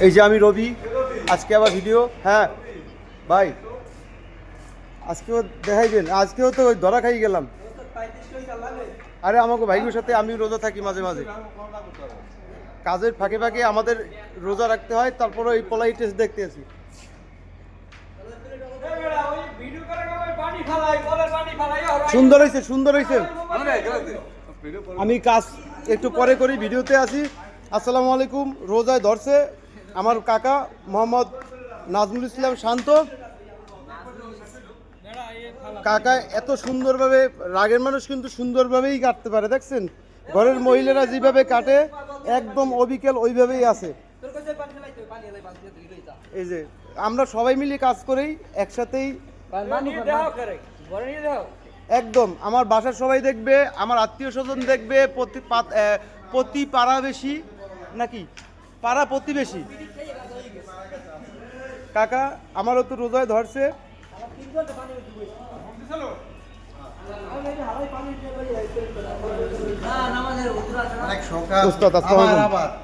এই যে আমি রবি, আজকে আবার ভিডিও। হ্যাঁ ভাই, আজকেও দেখাইবেন? আজকেও তো ওই ধরা খাই গেলাম। আরে আমাকে ভাইগুলোর সাথে আমি রোজা থাকি মাঝে মাঝে, কাজের ফাঁকে ফাঁকে আমাদের রোজা রাখতে হয়, তারপরে এই পলাই টেস্ট দেখতে আছি। সুন্দর হয়েছে, সুন্দর হয়েছে। আমি কাজ একটু পরে করি, ভিডিওতে আছি। আসসালামু আলাইকুম। রোজায় ধরছে আমার কাকা মোহাম্মদ নাজমুল ইসলাম শান্ত। কাকা এত সুন্দরভাবে, রাগের মানুষ কিন্তু সুন্দরভাবেই কাটতে পারে, দেখছেন? ঘরের মহিলারা যেভাবে কাটে একদম অবিকেল ওইভাবেই আছে। এই যে আমরা সবাই মিলে কাজ করেই একসাথেই, একদম আমার বাসার সবাই দেখবে, আমার আত্মীয় স্বজন দেখবে, প্রতি পাড়া বেশি নাকি পাড়া প্রতিবেশী। কাকা আমারও তো রোজায় ধরছে।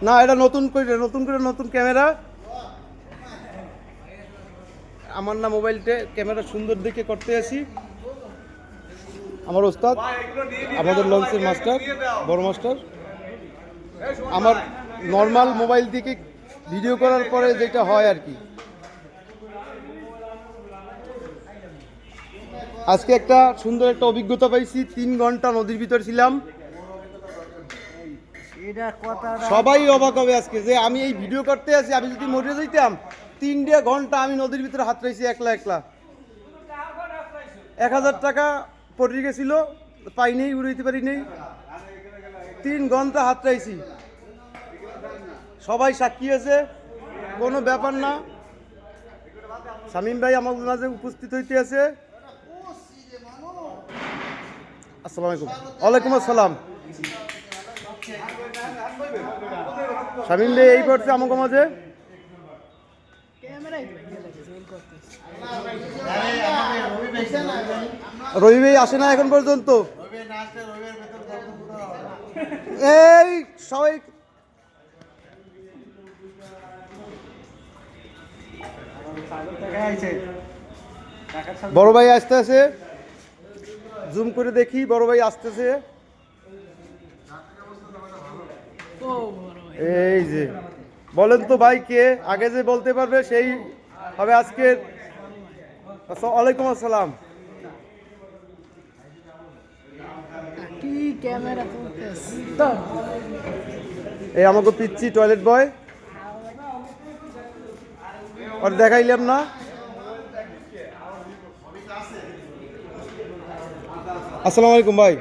না, এটা নতুন করে নতুন ক্যামেরা। আমার না মোবাইলটা ক্যামেরা সুন্দর দেখে করতে আসি। আমার ওস্তাদ, আমাদের লঞ্চের মাস্টার, বড় মাস্টার। আমার নর্মাল মোবাইল থেকে ভিডিও করার পরে যেটা হয় আর কি। আজকে একটা সুন্দর একটা অভিজ্ঞতা পাইছি। 3 ঘন্টা নদীর ভিতর ছিলাম। সবাই অবাক হবে আজকে যে আমি এই ভিডিও করতে আছি, আমি যদি মরে যাইতাম 3 ঘন্টা আমি নদীর ভিতরে হাত রাইছি একলা একলা। 1000 টাকা পড়ে গেছিল, পাই নেই, উড়াইতে পারি নেই। 3 ঘন্টা হাত রাইছি, সবাই সাক্ষী আছে, কোনো ব্যাপার না। শামীম ভাই আমার মাঝে উপস্থিত হইতে আছে। আসসালামু আলাইকুম। ওয়ালাইকুম আসসালাম। শামীম ভাই এই করছে আমাকে মাঝে। রবি ভাই আসে না এখন পর্যন্ত। এই সবাই বড় ভাই আসতে আছে, জুম করে দেখি বড় ভাই আসতেছে। এই যে বলেন তো ভাই, কে আগে যে বলতে পারবে সেই হবে আজকের। ওয়ালাইকুম আসসালাম। এই আমাকে পিচ্ছি টয়লেট বয়, আর দেখাইলাম না। আসসালামু আলাইকুম ভাই।